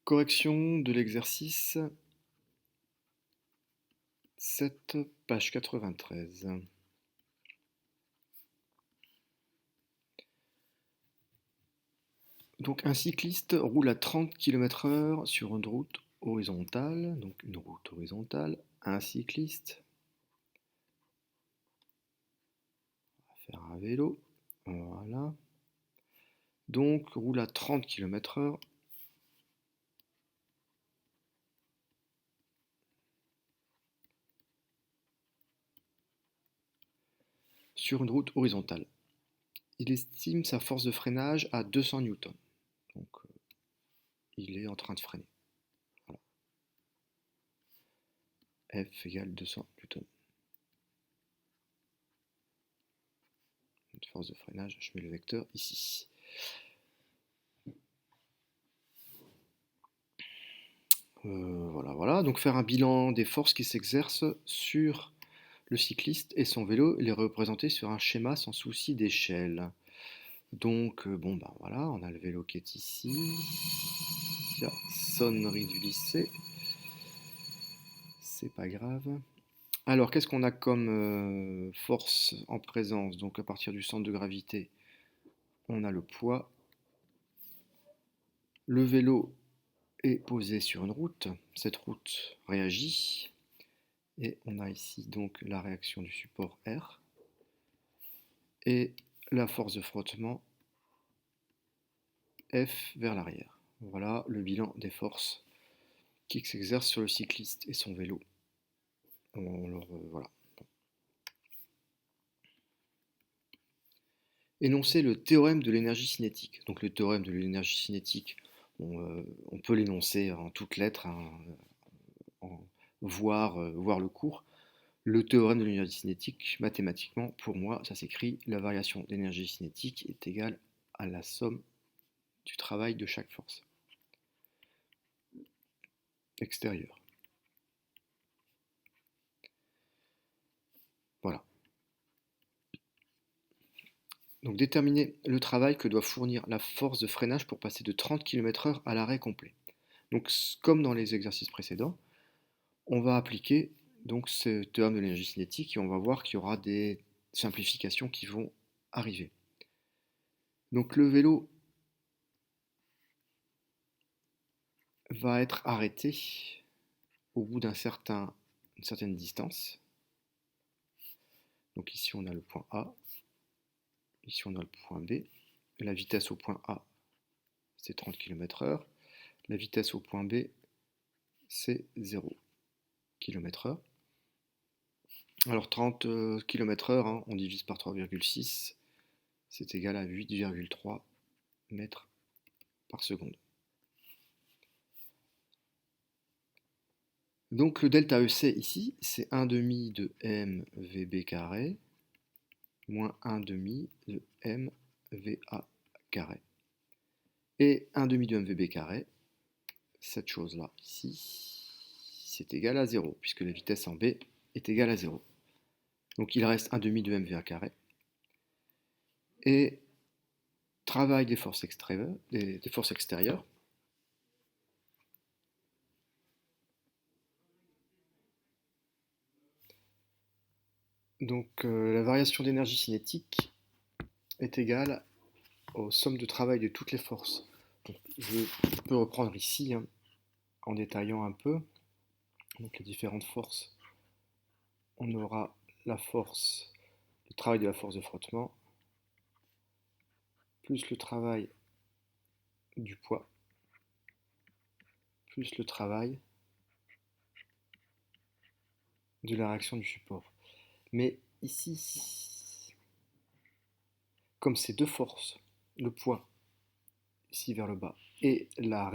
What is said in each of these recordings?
Correction de l'exercice 7, page 93. Donc un cycliste roule à 30 km/h sur une route horizontale, donc une route horizontale. Un cycliste va faire un vélo, voilà. Donc roule à 30 km/h sur une route horizontale. Il estime sa force de freinage à 200 newtons. Donc il est en train de freiner. Voilà. F égale 200 newtons. Force de freinage, je mets le vecteur ici. Voilà. Donc faire un bilan des forces qui s'exercent sur le cycliste et son vélo, les représenter sur un schéma sans souci d'échelle. Donc, bon, ben voilà, on a le vélo qui est ici. Il y a sonnerie du lycée. C'est pas grave. Alors, qu'est-ce qu'on a comme force en présence? Donc, à partir du centre de gravité, on a le poids. Le vélo est posé sur une route. Cette route réagit. Et on a ici donc la réaction du support R. Et la force de frottement F vers l'arrière. Voilà le bilan des forces qui s'exercent sur le cycliste et son vélo. Voilà. Énoncer le théorème de l'énergie cinétique. Donc le théorème de l'énergie cinétique, on peut l'énoncer en toutes lettres, hein, voir le cours. Le théorème de l'énergie cinétique, mathématiquement, pour moi, ça s'écrit la variation d'énergie cinétique est égale à la somme du travail de chaque force extérieure. Voilà. Donc déterminer le travail que doit fournir la force de freinage pour passer de 30 km/h à l'arrêt complet. Donc comme dans les exercices précédents, on va appliquer donc ce théorème de l'énergie cinétique et on va voir qu'il y aura des simplifications qui vont arriver. Donc le vélo va être arrêté au bout d'une certaine distance. Donc ici on a le point A, ici on a le point B. La vitesse au point A, c'est 30 km/h. La vitesse au point B, c'est 0 km/h. Alors 30 km/h, hein, on divise par 3,6, c'est égal à 8,3 mètres par seconde. Donc le delta EC ici, c'est 1 demi de mvb carré moins 1 demi de mva carré. Et 1 demi de mvb carré, cette chose-là ici, c'est égal à 0, puisque la vitesse en B est égale à 0. Donc il reste 1 demi de mva carré. Et travail des forces extérieures. Donc la variation d'énergie cinétique est égale aux sommes de travail de toutes les forces. Donc, je peux reprendre ici hein, en détaillant un peu. Donc les différentes forces. On aura la force, le travail de la force de frottement, plus le travail du poids, plus le travail de la réaction du support. Mais ici, comme ces deux forces, le poids ici vers le bas et la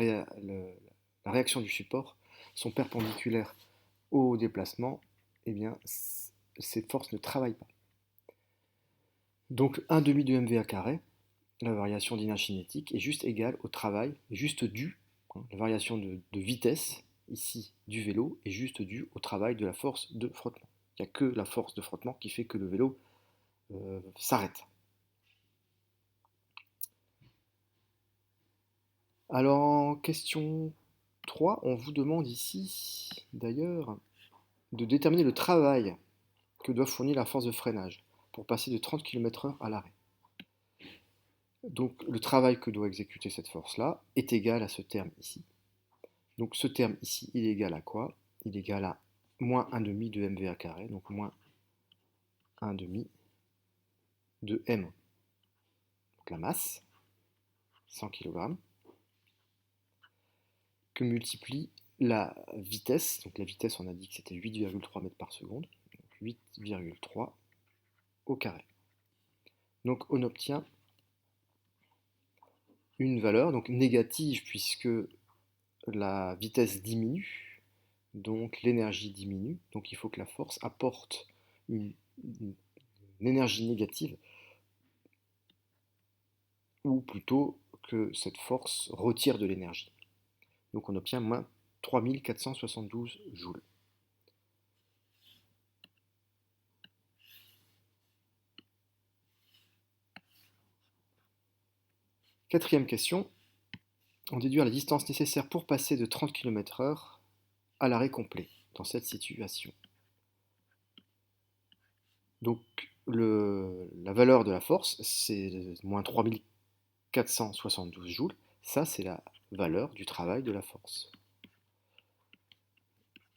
réaction du support sont perpendiculaires au déplacement, eh bien ces forces ne travaillent pas. Donc 1 demi de mva carré, la variation d'énergie cinétique, est juste égale au travail, juste due, hein, la variation de vitesse ici du vélo est juste due au travail de la force de frottement. Il n'y a que la force de frottement qui fait que le vélo s'arrête. Alors, question 3, on vous demande ici, d'ailleurs, de déterminer le travail que doit fournir la force de freinage pour passer de 30 km/h à l'arrêt. Donc le travail que doit exécuter cette force-là est égal à ce terme ici. Donc ce terme ici, il est égal à quoi? Il est égal à moins 1 demi de mva carré, donc moins 1 demi de m, donc la masse, 100 kg, que multiplie la vitesse, donc la vitesse on a dit que c'était 8,3 mètres par seconde, donc 8,3 au carré. Donc on obtient une valeur donc négative puisque la vitesse diminue, donc l'énergie diminue, donc il faut que la force apporte une énergie négative, ou plutôt que cette force retire de l'énergie. Donc on obtient moins 3472 joules. Quatrième question, on déduit la distance nécessaire pour passer de 30 km/h à l'arrêt complet dans cette situation. Donc la valeur de la force, c'est moins 3472 joules. Ça, c'est la valeur du travail de la force.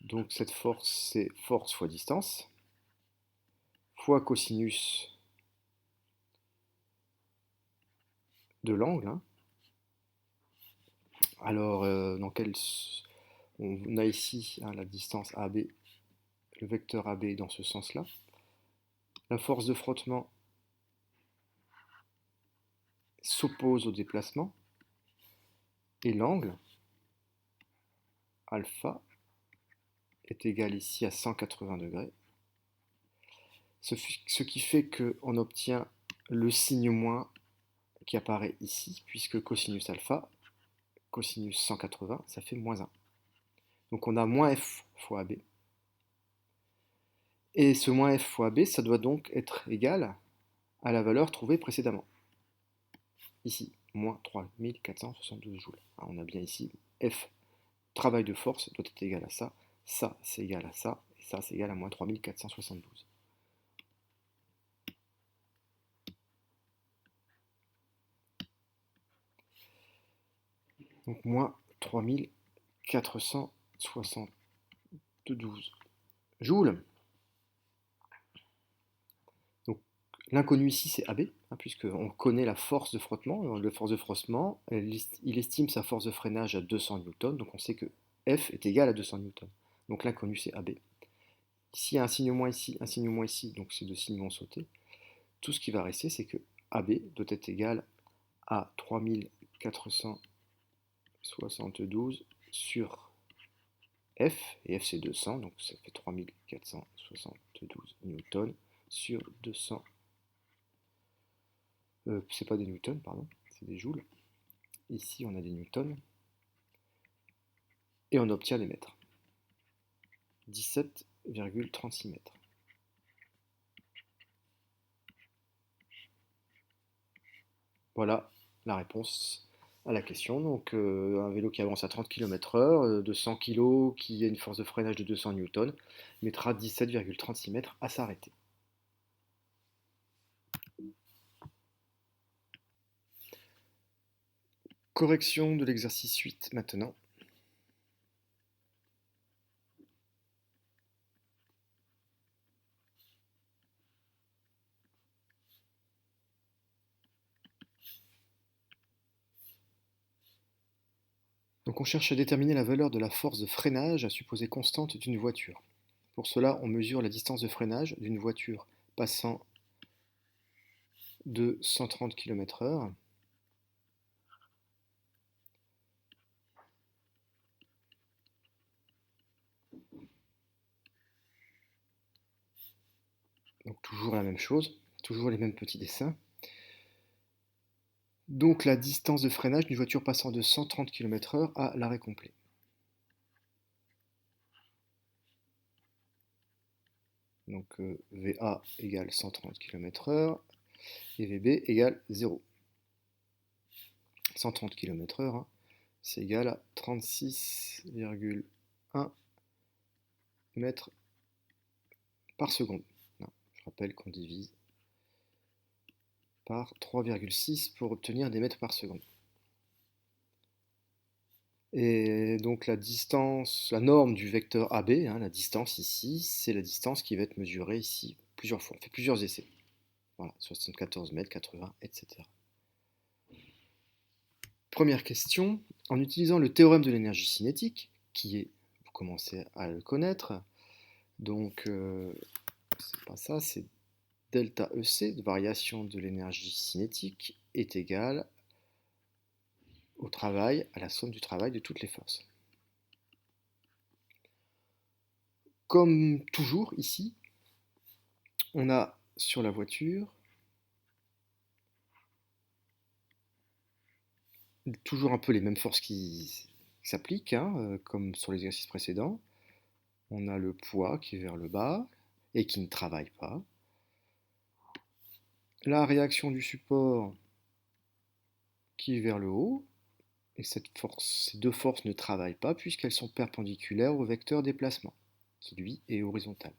Donc cette force, c'est force fois distance, fois cosinus de l'angle. Alors, on a ici la distance AB, le vecteur AB est dans ce sens-là. La force de frottement s'oppose au déplacement et l'angle alpha est égal ici à 180 degrés. Ce qui fait qu'on obtient le signe moins qui apparaît ici, puisque cosinus alpha, cosinus 180, ça fait moins 1. Donc on a moins f fois AB. Et ce moins f fois AB, ça doit donc être égal à la valeur trouvée précédemment. Ici, moins 3472 joules. On a bien ici F, travail de force, doit être égal à ça. Ça, c'est égal à ça. Et ça, c'est égal à moins 3472. Donc, moins 3472 joules. Donc, l'inconnu ici, c'est AB, puisqu'on connaît la force de frottement. La force de frottement, il estime sa force de freinage à 200 newtons. Donc, on sait que F est égal à 200 newtons. Donc, l'inconnu, c'est AB. Ici, il y a un signe moins ici, donc ces deux signes vont sauter. Tout ce qui va rester, c'est que AB doit être égal à 3472 sur F, et F c'est 200, donc ça fait 3472 newtons sur 200. C'est pas des newtons, pardon, c'est des joules. Ici, on a des newtons. Et on obtient les mètres. 17,36 mètres. Voilà la réponse à la question. Donc un vélo qui avance à 30 km/h, de 100 kg, qui a une force de freinage de 200 N, mettra 17,36 mètres à s'arrêter. Correction de l'exercice 8 maintenant. Donc on cherche à déterminer la valeur de la force de freinage à supposer constante d'une voiture. Pour cela, on mesure la distance de freinage d'une voiture passant de 130 km/h donc toujours la même chose, toujours les mêmes petits dessins. Donc la distance de freinage d'une voiture passant de 130 km/h à l'arrêt complet. Donc VA égale 130 km/h et VB égale 0. 130 km/h, c'est égal à 36,1 mètres par seconde. Non, je rappelle qu'on divise par 3,6 pour obtenir des mètres par seconde. Et donc la distance, la norme du vecteur AB, la distance ici, c'est la distance qui va être mesurée ici plusieurs fois. On fait plusieurs essais. Voilà, 74 mètres, 80, etc. Première question, en utilisant le théorème de l'énergie cinétique, qui est, vous commencez à le connaître, donc c'est pas ça, c'est delta EC, de variation de l'énergie cinétique, est égal au travail, à la somme du travail de toutes les forces. Comme toujours ici, on a sur la voiture toujours un peu les mêmes forces qui s'appliquent, comme sur l'exercice précédent. On a le poids qui est vers le bas et qui ne travaille pas. La réaction du support qui est vers le haut. Et ces deux forces ne travaillent pas puisqu'elles sont perpendiculaires au vecteur déplacement, qui lui est horizontal.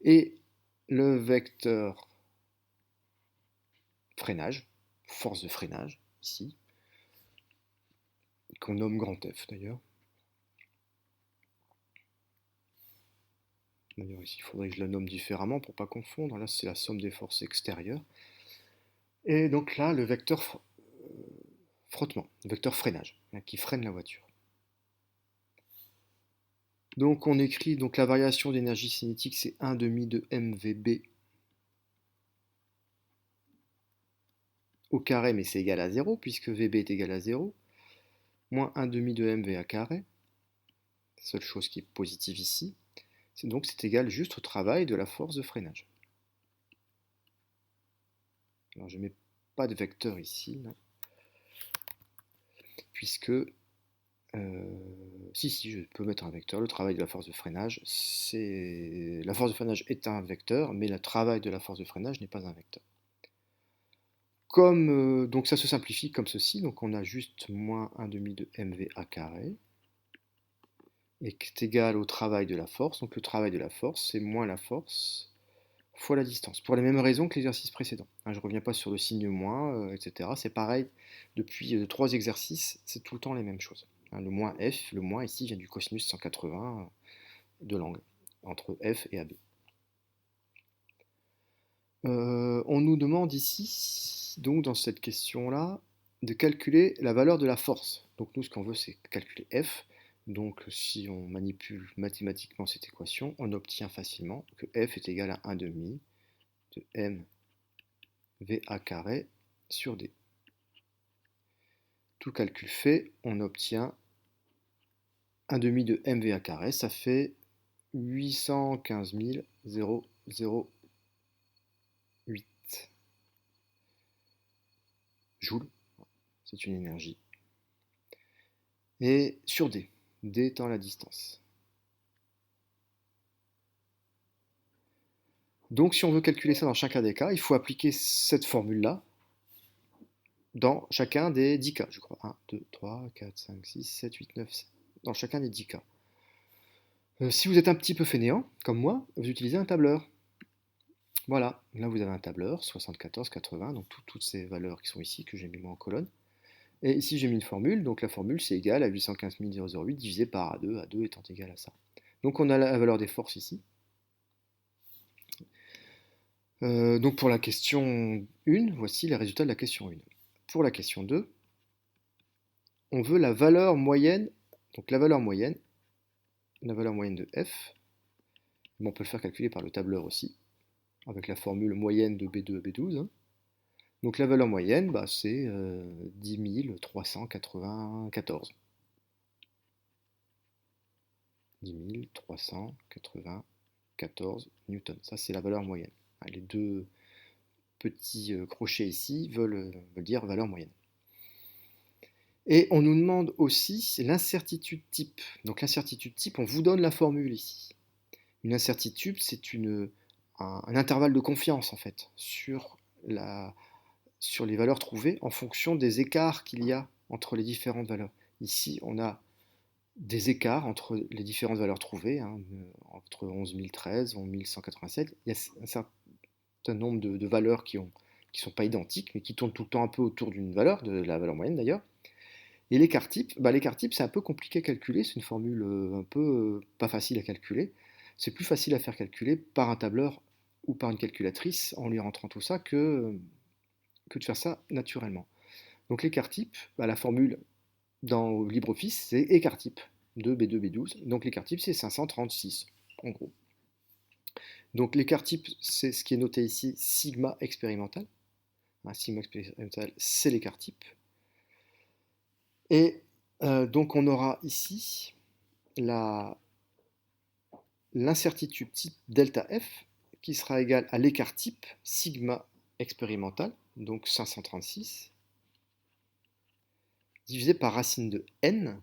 Et le vecteur freinage, force de freinage, ici, qu'on nomme grand F d'ailleurs. D'ailleurs ici, il faudrait que je la nomme différemment pour ne pas confondre. Là, c'est la somme des forces extérieures. Et donc là, le vecteur frottement, le vecteur freinage, qui freine la voiture. Donc on écrit donc la variation d'énergie cinétique, c'est 1/2 de mvb au carré, mais c'est égal à 0, puisque vb est égal à 0, moins 1/2 de mva carré, seule chose qui est positive ici, donc c'est égal juste au travail de la force de freinage. Alors je ne mets pas de vecteur ici, là, puisque, si, je peux mettre un vecteur, le travail de la force de freinage, la force de freinage est un vecteur, mais le travail de la force de freinage n'est pas un vecteur. Donc ça se simplifie comme ceci, donc on a juste moins 1/2 de mva carré, est égal au travail de la force, donc le travail de la force c'est moins la force fois la distance, pour les mêmes raisons que l'exercice précédent. Je ne reviens pas sur le signe moins, etc. C'est pareil, depuis 3 exercices, c'est tout le temps les mêmes choses. Le moins f, le moins ici vient du cosinus 180 de l'angle, entre f et AB. On nous demande ici, donc dans cette question-là, de calculer la valeur de la force. Donc nous, ce qu'on veut, c'est calculer F. Donc si on manipule mathématiquement cette équation, on obtient facilement que F est égal à 1/2 de m va carré sur d. Tout calcul fait, on obtient 1/2 de mva carré, ça fait 815 008 joules. C'est une énergie. Et sur d, d étant la distance. Donc si on veut calculer ça dans chacun des cas, il faut appliquer cette formule-là dans chacun des 10 cas, je crois. 1, 2, 3, 4, 5, 6, 7, 8, 9, 10. Dans chacun des 10 cas. Si vous êtes un petit peu fainéant, comme moi, vous utilisez un tableur. Voilà, là vous avez un tableur, 74, 80, donc toutes ces valeurs qui sont ici, que j'ai mis moi en colonne. Et ici j'ai mis une formule, donc la formule c'est égal à 815 008 divisé par A2 étant égal à ça. Donc on a la valeur des forces ici. Donc pour la question 1, voici les résultats de la question 1. Pour la question 2, on veut la valeur moyenne, donc la valeur moyenne de f, on peut le faire calculer par le tableur aussi, avec la formule moyenne de B2 à B12. Donc la valeur moyenne, c'est 10 394. 10 394 newtons. Ça, c'est la valeur moyenne. Les deux petits crochets ici veulent dire valeur moyenne. Et on nous demande aussi l'incertitude type. Donc l'incertitude type, on vous donne la formule ici. Une incertitude, c'est un intervalle de confiance en fait sur les valeurs trouvées en fonction des écarts qu'il y a entre les différentes valeurs. Ici, on a des écarts entre les différentes valeurs trouvées, hein, entre 11 013 et 11 187. Il y a un certain nombre de valeurs qui ne sont pas identiques, mais qui tournent tout le temps un peu autour d'une valeur, de la valeur moyenne d'ailleurs. Et l'écart type, c'est un peu compliqué à calculer, c'est une formule un peu pas facile à calculer. C'est plus facile à faire calculer par un tableur ou par une calculatrice en lui rentrant tout ça que de faire ça naturellement. Donc l'écart type, la formule dans LibreOffice, c'est écart type de B2, B12. Donc l'écart type, c'est 536, en gros. Donc l'écart type, c'est ce qui est noté ici, sigma expérimental. Sigma expérimental, c'est l'écart type. Et donc on aura ici l'incertitude type delta f qui sera égale à l'écart type sigma expérimental, donc 536, divisé par racine de n,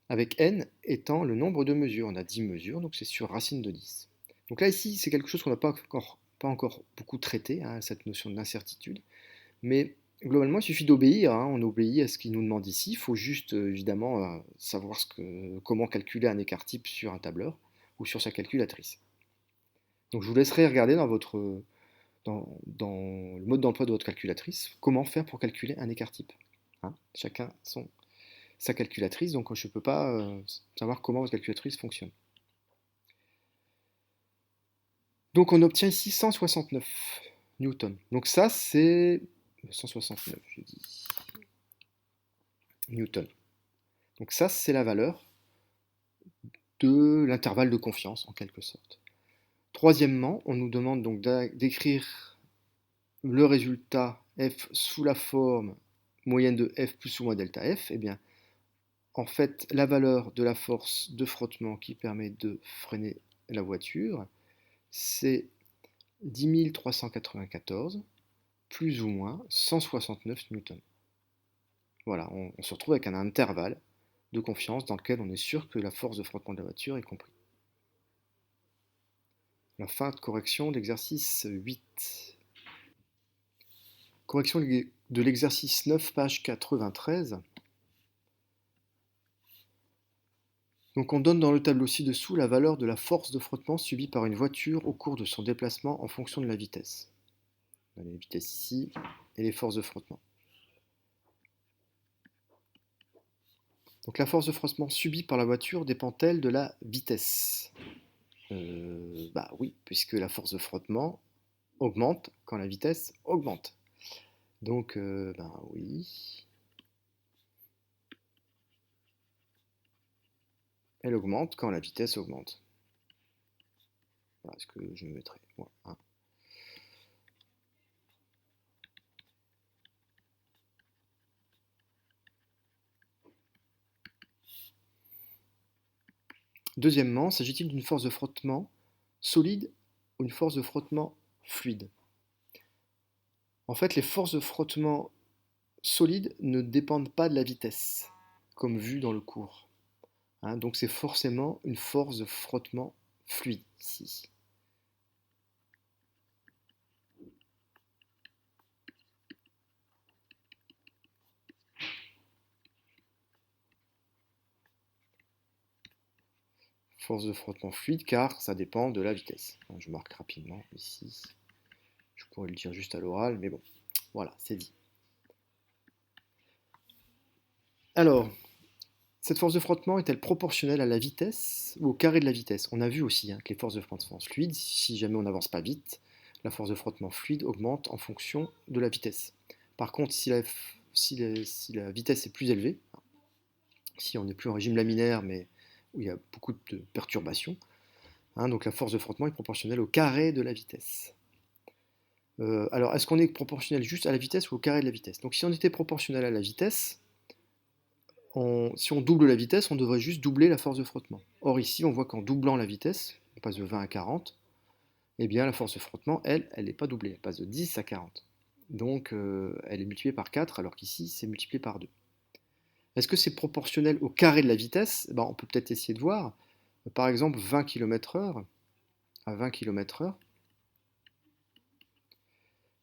avec n étant le nombre de mesures. On a 10 mesures, donc c'est sur racine de 10. Donc là, ici, c'est quelque chose qu'on n'a pas encore beaucoup traité, hein, cette notion d'incertitude. Mais globalement, il suffit d'obéir. Hein, on obéit à ce qu'il nous demande ici. Il faut juste, évidemment, savoir comment calculer un écart type sur un tableur ou sur sa calculatrice. Donc je vous laisserai regarder dans le mode d'emploi de votre calculatrice comment faire pour calculer un écart type. Hein, chacun sa calculatrice, donc je ne peux pas savoir comment votre calculatrice fonctionne. Donc on obtient ici 169 newtons. Donc ça c'est 169, je dis newtons. Donc ça c'est la valeur de l'intervalle de confiance en quelque sorte. Troisièmement, on nous demande donc d'écrire le résultat f sous la forme moyenne de f plus ou moins delta f. Eh bien, en fait, la valeur de la force de frottement qui permet de freiner la voiture, c'est 10 394 plus ou moins 169 newtons. Voilà, on se retrouve avec un intervalle de confiance dans lequel on est sûr que la force de frottement de la voiture est comprise. La fin de correction de l'exercice 8. Correction de l'exercice 9, page 93. Donc on donne dans le tableau ci-dessous la valeur de la force de frottement subie par une voiture au cours de son déplacement en fonction de la vitesse. On a les vitesses ici et les forces de frottement. Donc la force de frottement subie par la voiture dépend-elle de la vitesse? Oui, puisque la force de frottement augmente quand la vitesse augmente. Donc, oui. Elle augmente quand la vitesse augmente. Voilà ce que je me mettrai. Moi, hein. Deuxièmement, s'agit-il d'une force de frottement solide ou une force de frottement fluide? En fait, les forces de frottement solides ne dépendent pas de la vitesse, comme vu dans le cours. Hein, donc c'est forcément une force de frottement fluide ici. Force de frottement fluide car ça dépend de la vitesse. Je marque rapidement ici. Je pourrais le dire juste à l'oral, mais bon, voilà, c'est dit. Alors, cette force de frottement est-elle proportionnelle à la vitesse ou au carré de la vitesse? On a vu aussi que les forces de frottement fluides, si jamais on n'avance pas vite, la force de frottement fluide augmente en fonction de la vitesse. Par contre, si la vitesse est plus élevée, si on n'est plus en régime laminaire, mais où il y a beaucoup de perturbations, donc la force de frottement est proportionnelle au carré de la vitesse. Alors, est-ce qu'on est proportionnel juste à la vitesse ou au carré de la vitesse? Donc si on était proportionnel à la vitesse, si on double la vitesse, on devrait juste doubler la force de frottement. Or ici, on voit qu'en doublant la vitesse, on passe de 20 à 40, eh bien la force de frottement, elle n'est pas doublée, elle passe de 10 à 40. Donc elle est multipliée par 4, alors qu'ici, c'est multiplié par 2. Est-ce que c'est proportionnel au carré de la vitesse? On peut peut-être essayer de voir. Par exemple, 20 km/h à 20 km/h.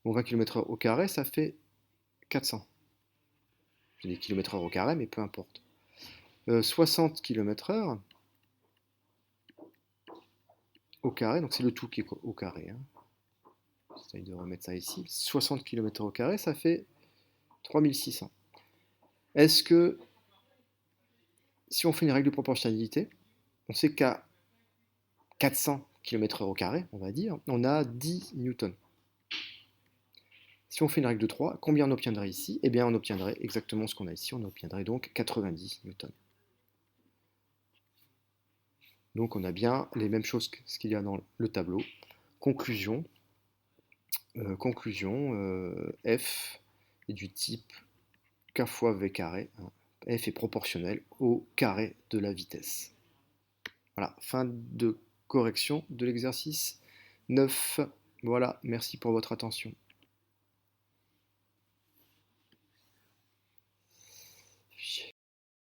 Bon, 20 km/h au carré, ça fait 400. c'est des km/h au carré, mais peu importe. 60 km/h au carré, donc c'est le tout qui est au carré. J'essaye de remettre ça ici. 60 km/h au carré, ça fait 3600. Est-ce que, si on fait une règle de proportionnalité, on sait qu'à 400 km/h au carré, on va dire, on a 10 newtons. Si on fait une règle de 3, combien on obtiendrait ici? Eh bien, on obtiendrait exactement ce qu'on a ici, on obtiendrait donc 90 newtons. Donc on a bien les mêmes choses que ce qu'il y a dans le tableau. Conclusion, f est du type k fois v carré. F est proportionnel au carré de la vitesse. Voilà, fin de correction de l'exercice 9. Voilà, merci pour votre attention.